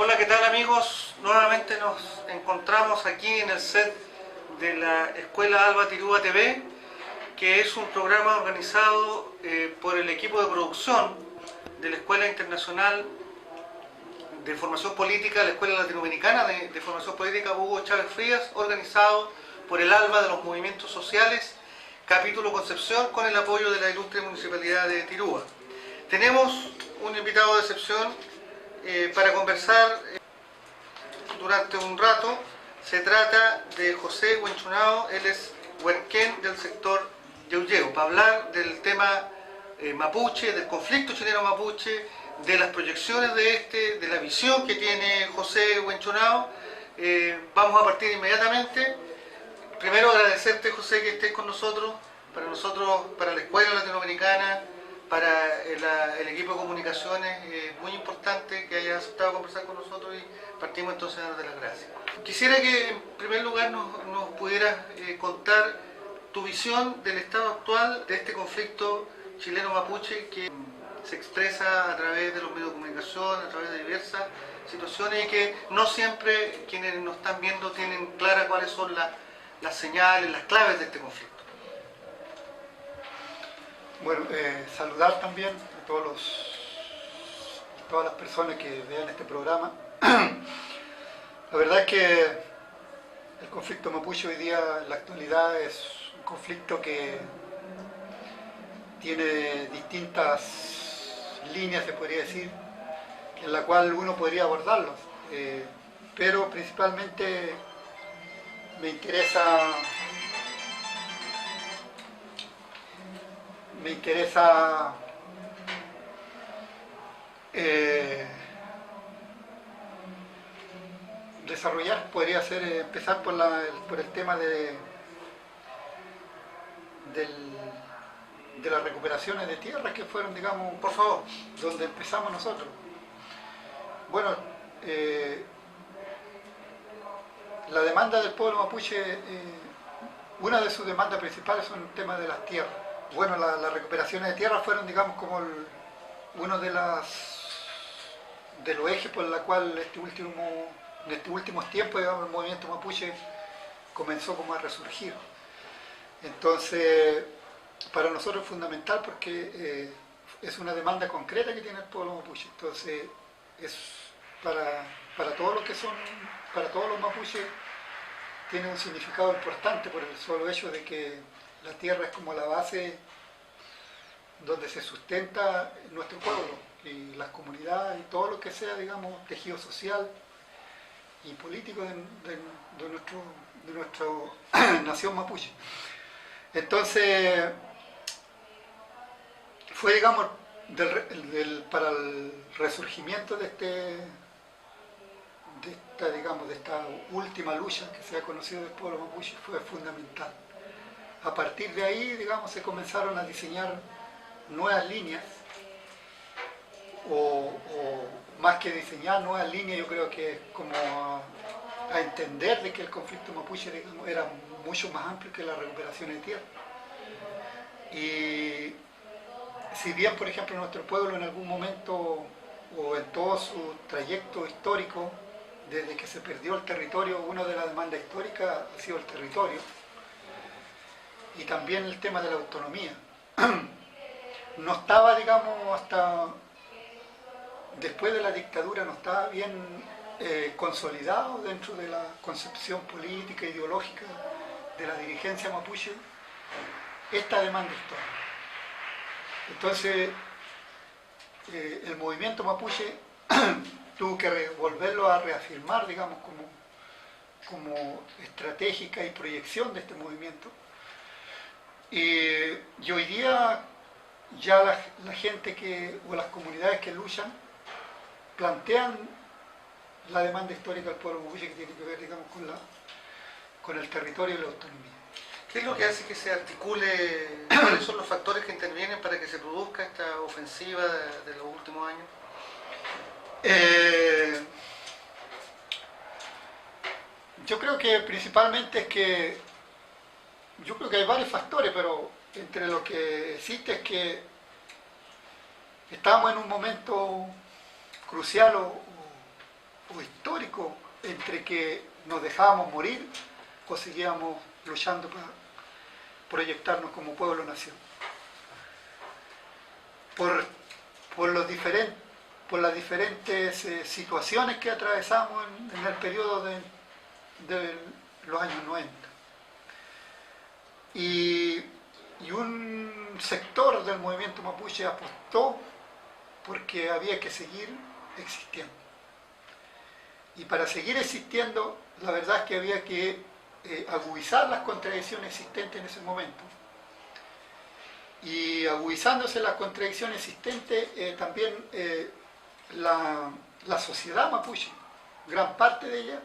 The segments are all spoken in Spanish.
Hola, ¿qué tal amigos? Nuevamente nos encontramos aquí en el set de la Escuela Alba Tirúa TV, que es un programa organizado por el equipo de producción de la Escuela Internacional de Formación Política, la Escuela Latinoamericana de Formación Política Hugo Chávez Frías, organizado por el Alba de los Movimientos Sociales, capítulo Concepción, con el apoyo de la ilustre Municipalidad de Tirúa. Tenemos un invitado de excepción para conversar durante un rato. Se trata de José Huenchunao, él es huerquén del sector Yeuyeu, para hablar del tema mapuche, del conflicto chileno-mapuche, de las proyecciones de la visión que tiene José Huenchunao. Vamos a partir inmediatamente. Primero agradecerte, José, que estés con nosotros, para la Escuela Latinoamericana, para el equipo de comunicaciones. Muy importante que hayas aceptado conversar con nosotros y partimos entonces a darte las gracias. Quisiera que en primer lugar nos pudieras contar tu visión del estado actual de este conflicto chileno-mapuche que se expresa a través de los medios de comunicación, a través de diversas situaciones y que no siempre quienes nos están viendo tienen claras cuáles son las señales, las claves de este conflicto. Bueno, saludar también a todas las personas que vean este programa. La verdad es que el conflicto mapuche hoy día, en la actualidad, es un conflicto que tiene distintas líneas, se podría decir, en la cual uno podría abordarlos. Pero principalmente me interesa desarrollar, podría ser empezar por el tema de las recuperaciones de tierras que fueron, digamos, Por favor. donde empezamos nosotros. Bueno, la demanda del pueblo mapuche, una de sus demandas principales son el tema de las tierras. Bueno, las recuperaciones de tierras fueron, digamos, como uno de los ejes por la cual en estos últimos tiempos, digamos, el movimiento mapuche comenzó como a resurgir. Entonces, para nosotros es fundamental porque es una demanda concreta que tiene el pueblo mapuche. Entonces, es para todos los mapuches tiene un significado importante por el solo hecho de que la tierra es como la base donde se sustenta nuestro pueblo y las comunidades y todo lo que sea, digamos, tejido social y político de nuestra nación mapuche. Entonces, fue, digamos, para el resurgimiento de esta última lucha que se ha conocido del pueblo mapuche, fue fundamental. A partir de ahí, digamos, se comenzaron a diseñar nuevas líneas, o más que diseñar nuevas líneas, yo creo que es como a entender de que el conflicto mapuche, digamos, era mucho más amplio que la recuperación de tierra. Y si bien, por ejemplo, nuestro pueblo en algún momento, o en todo su trayecto histórico, desde que se perdió el territorio, una de las demandas históricas ha sido el territorio, y también el tema de la autonomía. No estaba, digamos, hasta después de la dictadura, no estaba bien consolidado dentro de la concepción política e ideológica de la dirigencia mapuche esta demanda histórica. Entonces, el movimiento mapuche tuvo que volverlo a reafirmar, digamos, como estratégica y proyección de este movimiento. Y hoy día ya la gente o las comunidades que luchan plantean la demanda histórica del pueblo mapuche, que tiene que ver, digamos, con el territorio y la autonomía. ¿Qué es lo que hace que se articule? ¿Cuáles son los factores que intervienen para que se produzca esta ofensiva de los últimos años? Yo creo que principalmente yo creo que hay varios factores, pero entre lo que existe es que estamos en un momento crucial o histórico entre que nos dejábamos morir o seguíamos luchando para proyectarnos como pueblo-nación. Por las diferentes situaciones que atravesamos en el periodo de los años 90. Y un sector del movimiento mapuche apostó porque había que seguir existiendo. Y para seguir existiendo, la verdad es que había que agudizar las contradicciones existentes en ese momento. Y agudizándose las contradicciones existentes, también la sociedad mapuche, gran parte de ella,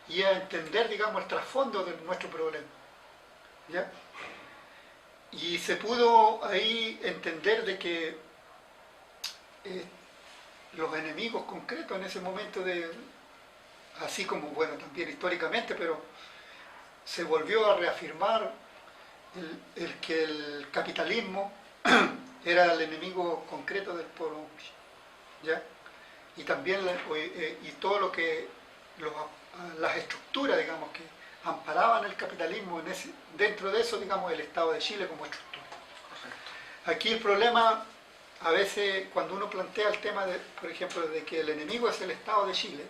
y a entender, digamos, el trasfondo de nuestro problema. ¿Ya? Y se pudo ahí entender de que los enemigos concretos en ese momento, así como, bueno, también históricamente, pero se volvió a reafirmar que el capitalismo era el enemigo concreto del pueblo mapuche. ¿Ya? Y también y todo lo que las estructuras, digamos, que amparaban el capitalismo, dentro de eso, digamos, el Estado de Chile como estructura. Aquí el problema, a veces, cuando uno plantea el tema, por ejemplo, de que el enemigo es el Estado de Chile,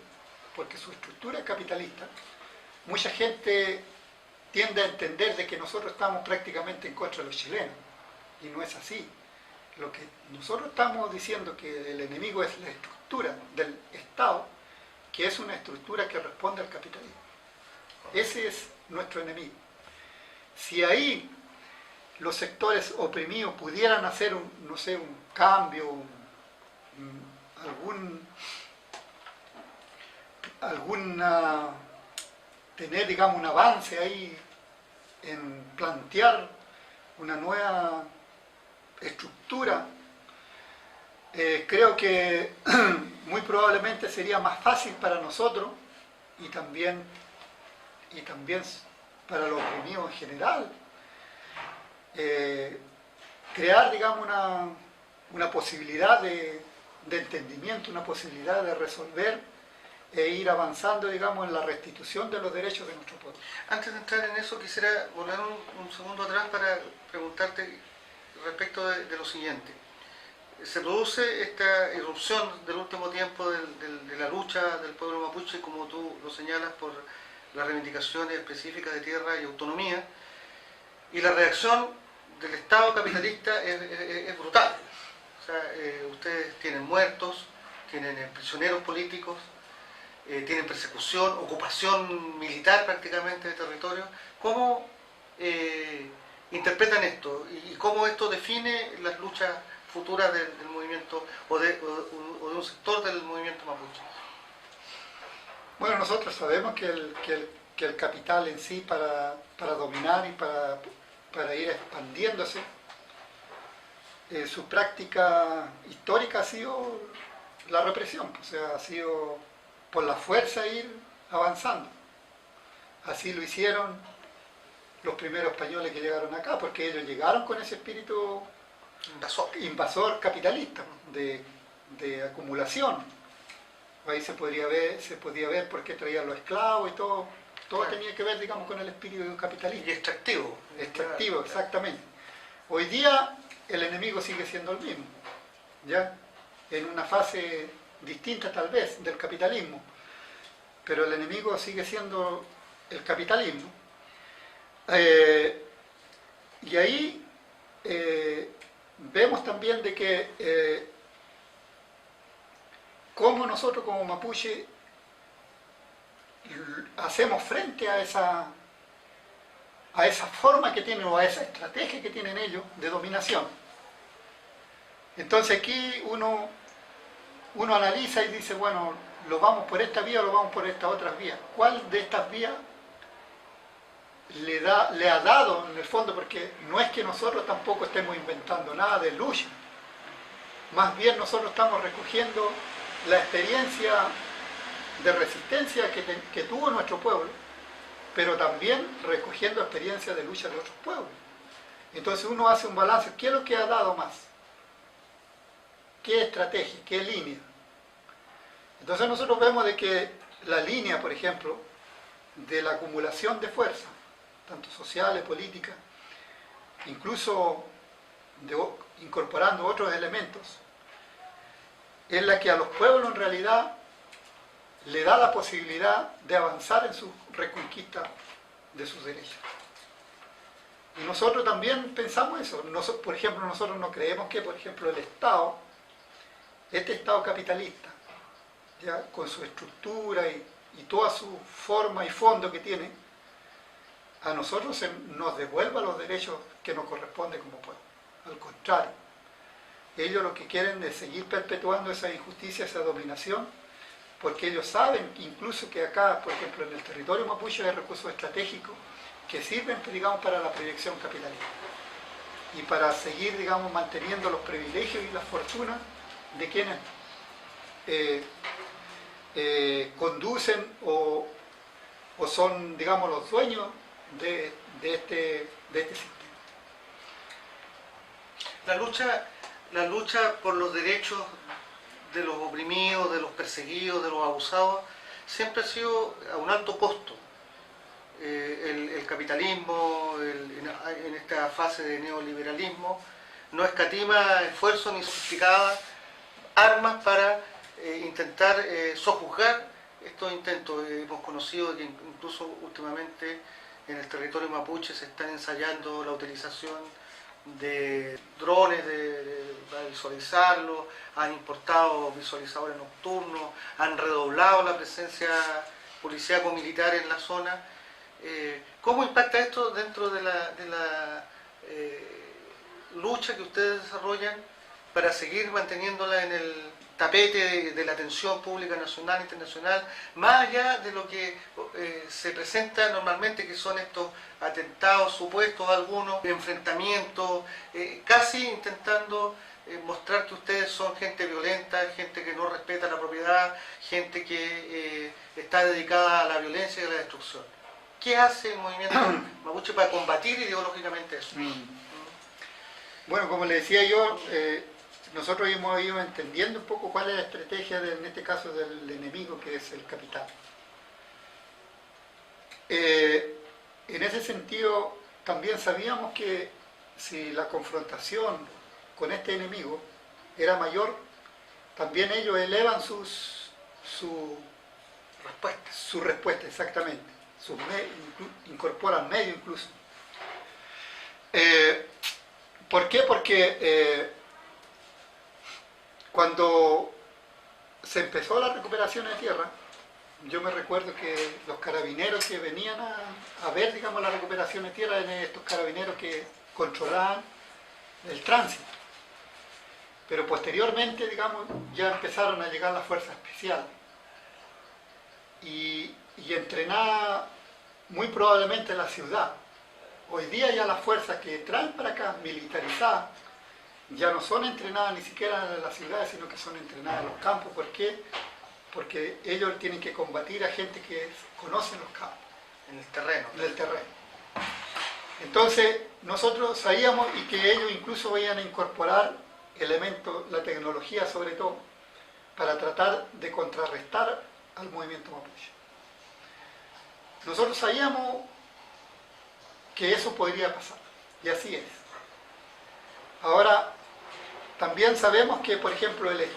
porque su estructura es capitalista, mucha gente tiende a entender de que nosotros estamos prácticamente en contra de los chilenos, y no es así. Lo que nosotros estamos diciendo que el enemigo es la estructura del Estado, que es una estructura que responde al capitalismo. Ese es nuestro enemigo. Si ahí los sectores oprimidos pudieran hacer no sé, un cambio, tener, digamos, un avance ahí en plantear una nueva estructura, creo que muy probablemente sería más fácil para nosotros y también para los oprimidos en general, crear, digamos, una posibilidad de entendimiento, una posibilidad de resolver e ir avanzando, digamos, en la restitución de los derechos de nuestro pueblo. Antes de entrar en eso, quisiera volver un segundo atrás para preguntarte respecto de lo siguiente. Se produce esta irrupción del último tiempo de la lucha del pueblo mapuche, como tú lo señalas, por las reivindicaciones específicas de tierra y autonomía, y la reacción del Estado capitalista es brutal. O sea, ustedes tienen muertos, tienen prisioneros políticos, tienen persecución, ocupación militar prácticamente de territorio. ¿Cómo interpretan esto y cómo esto define las luchas futuras del movimiento o de un sector del movimiento mapuche? Bueno, nosotros sabemos que el capital en sí, para dominar y para ir expandiéndose, su práctica histórica ha sido la represión, o sea, ha sido por la fuerza ir avanzando. Así lo hicieron los primeros españoles que llegaron acá, porque ellos llegaron con ese espíritu invasor capitalista, de acumulación. Ahí se podía ver por qué traían los esclavos y todo claro. Tenía que ver, digamos, con el espíritu capitalista. Y extractivo. Extractivo, claro. Exactamente. Hoy día el enemigo sigue siendo el mismo, ¿ya? En una fase distinta tal vez del capitalismo, pero el enemigo sigue siendo el capitalismo. Y ahí vemos también de que cómo nosotros como mapuche hacemos frente a esa forma que tienen o a esa estrategia que tienen ellos de dominación. Entonces aquí uno analiza y dice, bueno, ¿lo vamos por esta vía o lo vamos por estas otras vías? ¿Cuál de estas vías le ha dado en el fondo? Porque no es que nosotros tampoco estemos inventando nada de lucha, más bien nosotros estamos recogiendo la experiencia de resistencia que tuvo nuestro pueblo, pero también recogiendo experiencias de lucha de otros pueblos. Entonces uno hace un balance, ¿qué es lo que ha dado más? ¿Qué estrategia? ¿Qué línea? Entonces nosotros vemos de que la línea, por ejemplo, de la acumulación de fuerza, tanto sociales, políticas, incluso incorporando otros elementos, es la que a los pueblos en realidad le da la posibilidad de avanzar en su reconquista de sus derechos. Y nosotros también pensamos eso. Por ejemplo, nosotros no creemos que, por ejemplo, el Estado, este Estado capitalista, ya con su estructura y toda su forma y fondo que tiene, a nosotros nos devuelva los derechos que nos corresponden como pueblo. Al contrario, ellos lo que quieren es seguir perpetuando esa injusticia, esa dominación, porque ellos saben incluso que acá, por ejemplo, en el territorio mapuche hay recursos estratégicos que sirven, digamos, para la proyección capitalista y para seguir, digamos, manteniendo los privilegios y las fortunas de quienes conducen o son, digamos, los dueños de este sistema. La lucha por los derechos de los oprimidos, de los perseguidos, de los abusados, siempre ha sido a un alto costo. El capitalismo, en esta fase de neoliberalismo, no escatima esfuerzos ni sofisticada armas para intentar sojuzgar estos intentos. Hemos conocido que incluso últimamente en el territorio mapuche se está ensayando la utilización de drones para visualizarlo, han importado visualizadores nocturnos, han redoblado la presencia policíaco-militar en la zona. ¿Cómo impacta esto dentro de la lucha que ustedes desarrollan para seguir manteniéndola en el tapete de la atención pública nacional e internacional, más allá de lo que se presenta normalmente, que son estos atentados supuestos, algunos enfrentamientos, casi intentando mostrar que ustedes son gente violenta, gente que no respeta la propiedad, gente que está dedicada a la violencia y a la destrucción? ¿Qué hace el movimiento mapuche para combatir ideológicamente eso? Bueno, como le decía yo, nosotros hemos ido entendiendo un poco cuál es la estrategia, en este caso, del enemigo, que es el capital. En ese sentido, también sabíamos que si la confrontación con este enemigo era mayor, también ellos elevan su respuesta, exactamente. Incorporan medios incluso. ¿Por qué? Porque cuando se empezó la recuperación de tierra, yo me recuerdo que los carabineros que venían a ver, digamos, la recuperación de tierra eran estos carabineros que controlaban el tránsito. Pero posteriormente, digamos, ya empezaron a llegar las fuerzas especiales y entrenadas muy probablemente en la ciudad. Hoy día ya las fuerzas que traen para acá, militarizadas, ya no son entrenadas ni siquiera en las ciudades, sino que son entrenadas en los campos. ¿Por qué? Porque ellos tienen que combatir a gente que conoce los campos. En el terreno. En el terreno. Entonces, nosotros sabíamos y que ellos incluso vayan a incorporar elementos, la tecnología sobre todo, para tratar de contrarrestar al movimiento mapuche. Nosotros sabíamos que eso podría pasar, y así es. Ahora, también sabemos que, por ejemplo, el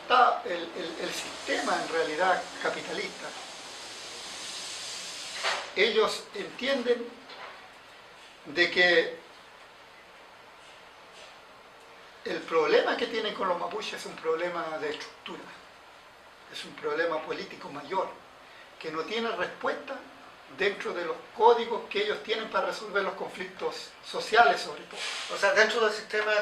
sistema en realidad capitalista, ellos entienden de que el problema que tienen con los mapuches es un problema de estructura, es un problema político mayor, que no tiene respuesta dentro de los códigos que ellos tienen para resolver los conflictos sociales, sobre todo. O sea, dentro del sistema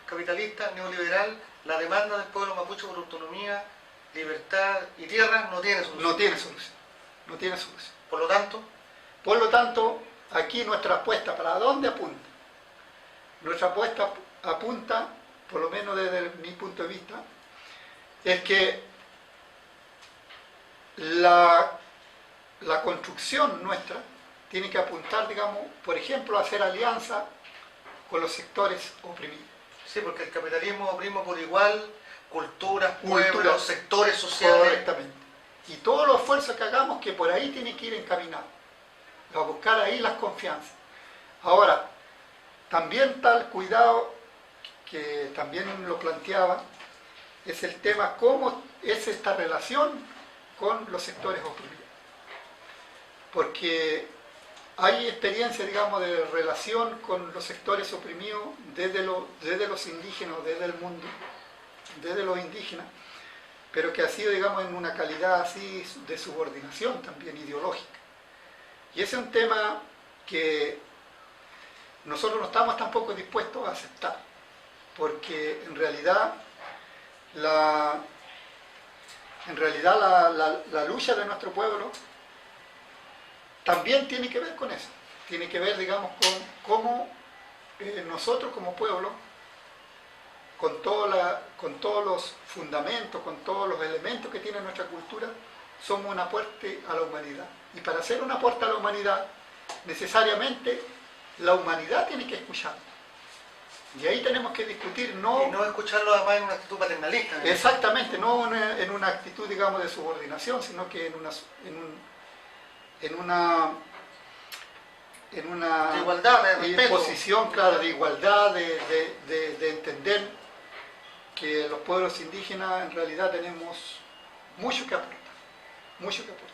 capitalista neoliberal, la demanda del pueblo mapuche por autonomía, libertad y tierra no tiene solución. No tiene solución. No tiene solución. Por lo tanto, aquí nuestra apuesta, ¿para dónde apunta? Nuestra apuesta apunta, por lo menos desde mi punto de vista, es que la construcción nuestra tiene que apuntar, digamos, por ejemplo, a hacer alianza con los sectores oprimidos. Sí, porque el capitalismo oprime por igual culturas, pueblos, sectores sociales. Correctamente. Y todos los esfuerzos que hagamos, que por ahí tiene que ir encaminado, a buscar ahí las confianzas. Ahora, también tal cuidado, que también lo planteaba, es el tema cómo es esta relación con los sectores oprimidos. Porque hay experiencia, digamos, de relación con los sectores oprimidos desde los indígenas, desde el mundo, desde los indígenas, pero que ha sido, digamos, en una calidad así de subordinación también ideológica. Y ese es un tema que nosotros no estamos tampoco dispuestos a aceptar, porque en realidad la lucha de nuestro pueblo también tiene que ver con eso, tiene que ver, digamos, con cómo nosotros como pueblo, con todos los fundamentos, con todos los elementos que tiene nuestra cultura, somos un aporte a la humanidad. Y para hacer un aporte a la humanidad, necesariamente la humanidad tiene que escuchar. Y ahí tenemos que discutir, no... Y no escucharlo además en una actitud paternalista, ¿no? Exactamente, no en una actitud, digamos, de subordinación, sino que en una de igualdad, de respeto. Posición, claro, de igualdad, de entender que los pueblos indígenas en realidad tenemos mucho que aportar, mucho que aportar.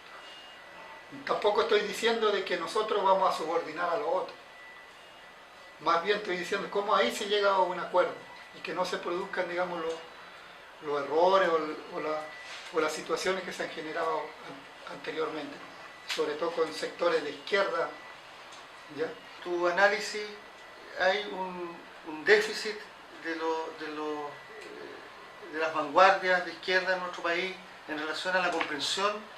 Tampoco estoy diciendo de que nosotros vamos a subordinar a los otros. Más bien estoy diciendo cómo ahí se llega a un acuerdo y que no se produzcan, digamos, los errores o las situaciones que se han generado anteriormente, sobre todo con sectores de izquierda. ¿Ya? Tu análisis, hay un déficit de las vanguardias de izquierda en nuestro país en relación a la comprensión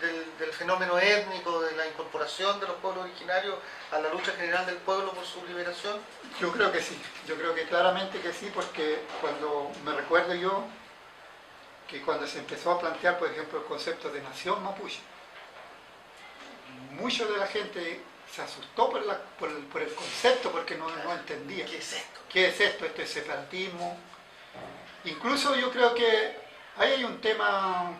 del fenómeno étnico, de la incorporación de los pueblos originarios a la lucha general del pueblo por su liberación. Yo creo que sí, yo creo que claramente que sí, porque cuando me recuerdo yo que cuando se empezó a plantear, por ejemplo, el concepto de nación mapuche, mucha de la gente se asustó por el concepto, porque no entendía. ¿Qué es esto? ¿Qué es esto? Esto es separatismo. Incluso yo creo que ahí hay un tema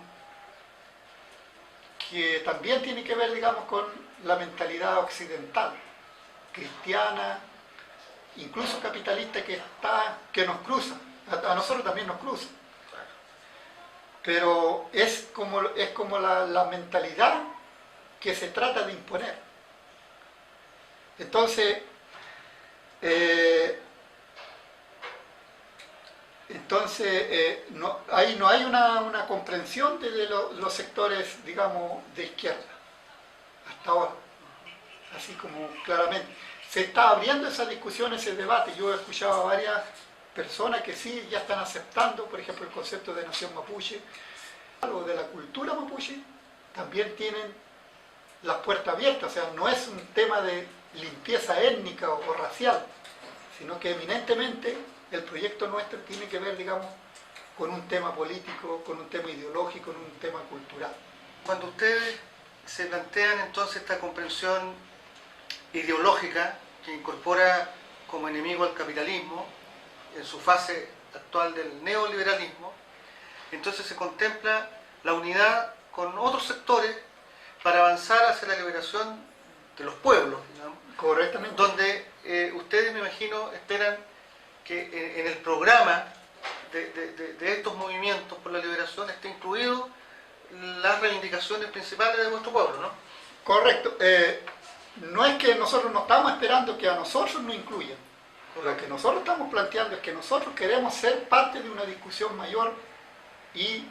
que también tiene que ver, digamos, con la mentalidad occidental, cristiana, incluso capitalista, que nos cruza. A nosotros también nos cruza. Pero es como la mentalidad que se trata de imponer. Entonces, ahí no hay una comprensión de los sectores, digamos, de izquierda, hasta ahora, así como claramente. Se está abriendo esa discusión, ese debate. Yo he escuchado a varias personas que sí, ya están aceptando, por ejemplo, el concepto de nación mapuche. Algo de la cultura mapuche, también tienen las puertas abiertas, o sea, no es un tema de limpieza étnica o racial, sino que eminentemente el proyecto nuestro tiene que ver, digamos, con un tema político, con un tema ideológico, con un tema cultural. Cuando ustedes se plantean entonces esta comprensión ideológica que incorpora como enemigo al capitalismo en su fase actual del neoliberalismo, entonces se contempla la unidad con otros sectores para avanzar hacia la liberación de los pueblos, digamos. Correctamente. Donde ustedes, me imagino, esperan que en el programa de estos movimientos por la liberación esté incluido las reivindicaciones principales de vuestro pueblo, ¿no? Correcto. No es que nosotros no estamos esperando que a nosotros nos incluyan. Lo que nosotros estamos planteando es que nosotros queremos ser parte de una discusión mayor y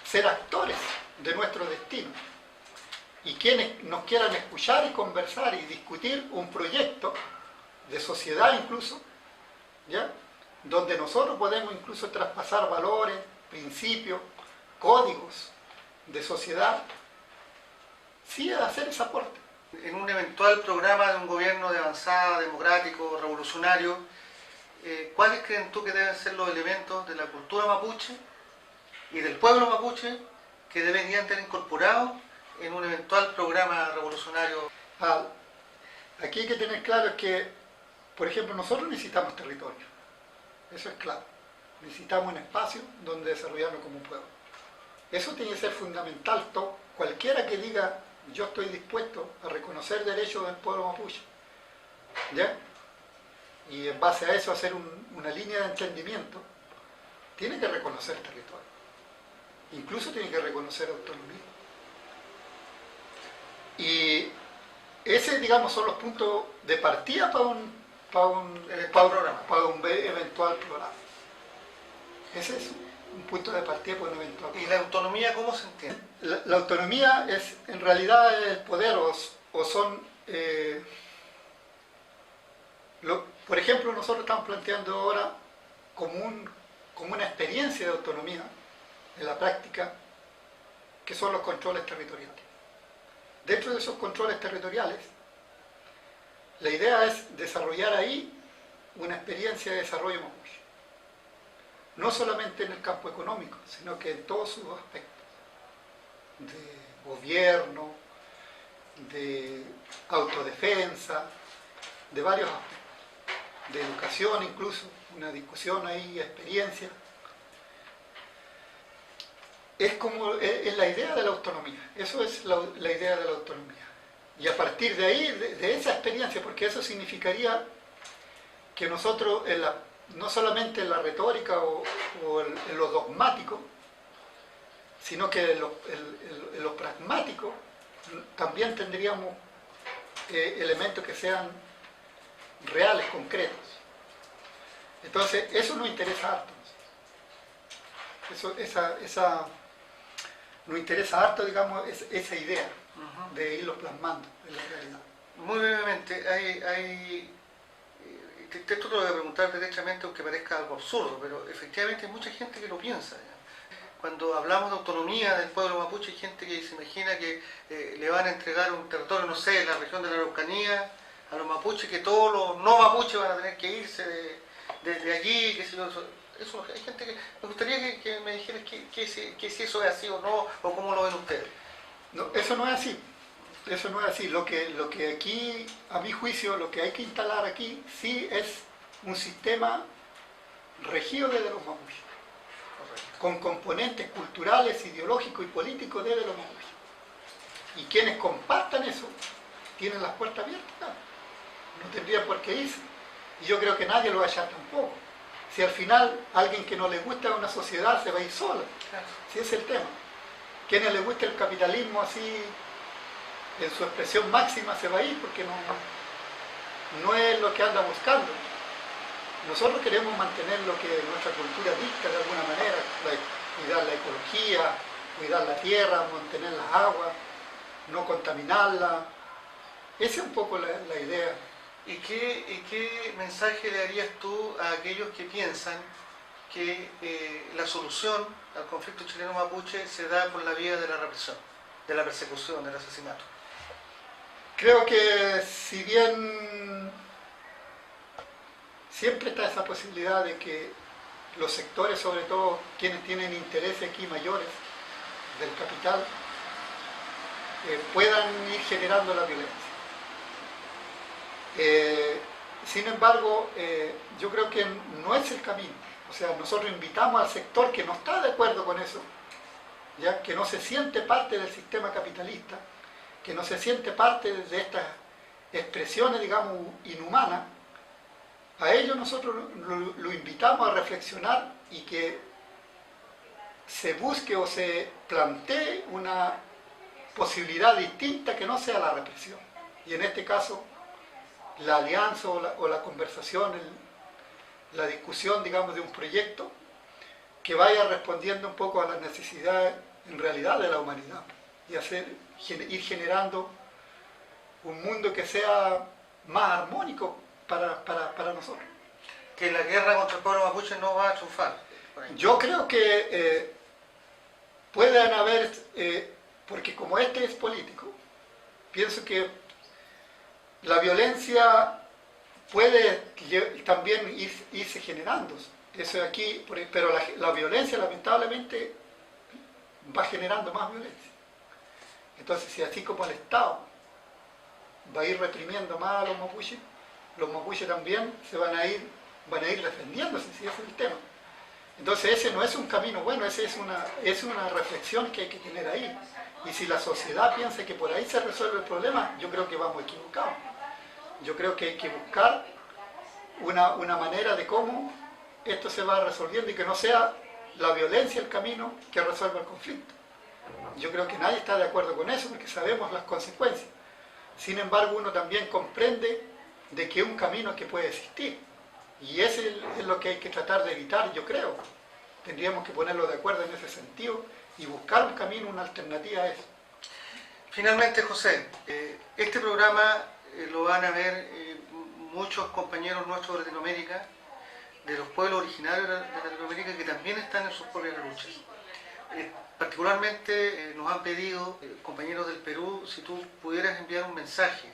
ser actores de nuestro destino. Y quienes nos quieran escuchar y conversar y discutir un proyecto de sociedad incluso, ¿ya? Donde nosotros podemos incluso traspasar valores, principios, códigos de sociedad, sí hacer ese aporte. En un eventual programa de un gobierno de avanzada, democrático, revolucionario, ¿cuáles creen tú que deben ser los elementos de la cultura mapuche y del pueblo mapuche que deberían tener incorporados en un eventual programa revolucionario? Aquí hay que tener claro que, por ejemplo, nosotros necesitamos territorio, eso es claro. Necesitamos un espacio donde desarrollarnos como pueblo. Eso tiene que ser fundamental. Cualquiera que diga yo estoy dispuesto a reconocer derechos del pueblo mapuche, ¿ya? Y en base a eso hacer una línea de entendimiento, tiene que reconocer territorio. Incluso tiene que reconocer autonomía. Y ese, digamos, son los puntos de partida para un eventual programa. Ese es un punto de partida para un eventual programa. ¿Y la autonomía cómo se entiende? La autonomía es, en realidad, el poder o son... por ejemplo, nosotros estamos planteando ahora como una experiencia de autonomía en la práctica, que son los controles territoriales. Dentro de esos controles territoriales, la idea es desarrollar ahí una experiencia de desarrollo mapuche. No solamente en el campo económico, sino que en todos sus aspectos. De gobierno, de autodefensa, de varios aspectos. De educación incluso, una discusión ahí, experiencia. Es la idea de la autonomía, eso es la idea de la autonomía. Y a partir de ahí, de esa experiencia, porque eso significaría que nosotros, no solamente en la retórica o en lo dogmático, sino que en lo pragmático, también tendríamos elementos que sean reales, concretos. Entonces, eso nos interesa harto. Nos interesa harto, digamos, esa idea de irlo plasmando en la realidad. Muy brevemente, esto te lo voy a preguntar derechamente, aunque parezca algo absurdo, pero efectivamente hay mucha gente que lo piensa. Cuando hablamos de autonomía del pueblo mapuche, hay gente que se imagina que le van a entregar un territorio, no sé, en la región de la Araucanía, a los mapuches, que todos los no mapuches van a tener que irse de allí, que eso, hay gente que... Me gustaría que me dijeras que si eso es así o no, o cómo lo ven ustedes. No, eso no es así. Eso no es así. Lo que aquí, a mi juicio, lo que hay que instalar aquí, sí es un sistema regido desde los mapuches, con componentes culturales, ideológicos y políticos desde los mapuches. Y quienes compartan eso, tienen las puertas abiertas. No tendría por qué irse. Y yo creo que nadie lo va a echar tampoco. Si al final alguien que no le gusta una sociedad se va a ir sola. Si ese es el tema. Quienes les gusta el capitalismo así, en su expresión máxima, se va a ir porque no es lo que anda buscando. Nosotros queremos mantener lo que nuestra cultura dicta de alguna manera, cuidar la ecología, cuidar la tierra, mantener las aguas, no contaminarla. Esa es un poco la idea. ¿Y qué mensaje le darías tú a aquellos que piensan que la solución al conflicto chileno-mapuche se da por la vía de la represión, de la persecución, del asesinato? Creo que si bien siempre está esa posibilidad de que los sectores, sobre todo quienes tienen intereses aquí mayores del capital, puedan ir generando la violencia. Sin embargo, yo creo que no es el camino. O sea, nosotros invitamos al sector que no está de acuerdo con eso, ¿ya? Que no se siente parte del sistema capitalista, que no se siente parte de estas expresiones, digamos, inhumanas. A ellos nosotros lo invitamos a reflexionar y que se busque o se plantee una posibilidad distinta que no sea la represión. Y en este caso, la alianza o la conversación, la discusión, digamos, de un proyecto que vaya respondiendo un poco a las necesidades en realidad de la humanidad y ir generando un mundo que sea más armónico para nosotros. Que la guerra contra el pueblo mapuche no va a triunfar. Yo creo que pueden haber, porque como este es político, pienso que la violencia puede también irse generando. Eso aquí, pero la violencia lamentablemente va generando más violencia. Entonces, si así como el Estado va a ir reprimiendo más a los mapuches también van a ir defendiéndose, si ese es el tema. Entonces ese no es un camino bueno, ese es una reflexión que hay que tener ahí. Y si la sociedad piensa que por ahí se resuelve el problema, yo creo que vamos equivocados. Yo creo que hay que buscar una manera de cómo esto se va resolviendo y que no sea la violencia el camino que resuelva el conflicto. Yo creo que nadie está de acuerdo con eso porque sabemos las consecuencias. Sin embargo, uno también comprende de que es un camino que puede existir. Y ese es lo que hay que tratar de evitar, yo creo. Tendríamos que ponerlo de acuerdo en ese sentido y buscar un camino, una alternativa a eso. Finalmente, José, este programa lo van a ver muchos compañeros nuestros de Latinoamérica, de los pueblos originarios de Latinoamérica que también están en sus propias luchas. Particularmente nos han pedido, compañeros del Perú, si tú pudieras enviar un mensaje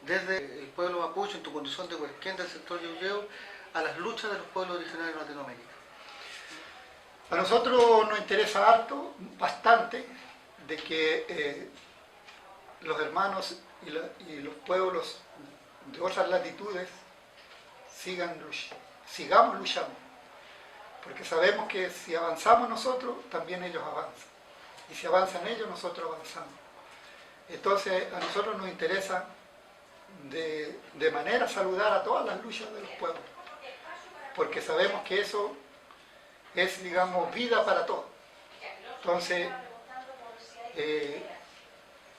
desde el pueblo mapuche, en tu condición de huerquén del sector Yauyeo, a las luchas de los pueblos originarios de Latinoamérica. A nosotros nos interesa harto, bastante, de que los hermanos y los pueblos de otras latitudes sigamos luchando. Porque sabemos que si avanzamos nosotros, también ellos avanzan. Y si avanzan ellos, nosotros avanzamos. Entonces, a nosotros nos interesa de manera saludar a todas las luchas de los pueblos. Porque sabemos que eso es, digamos, vida para todos. Entonces,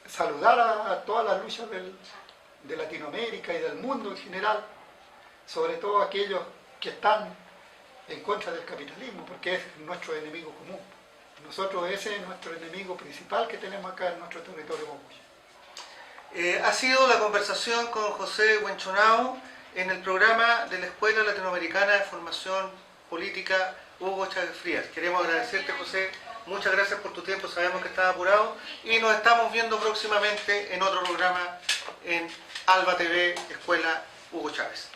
saludar a todas las luchas de Latinoamérica y del mundo en general, sobre todo aquellos que están en contra del capitalismo, porque es nuestro enemigo común. Nosotros ese es nuestro enemigo principal que tenemos acá en nuestro territorio mapuche. Ha sido la conversación con José Huenchonao en el programa de la Escuela Latinoamericana de Formación Política Hugo Chávez Frías. Queremos agradecerte, José, muchas gracias por tu tiempo, sabemos que estás apurado y nos estamos viendo próximamente en otro programa en Alba TV Escuela Hugo Chávez.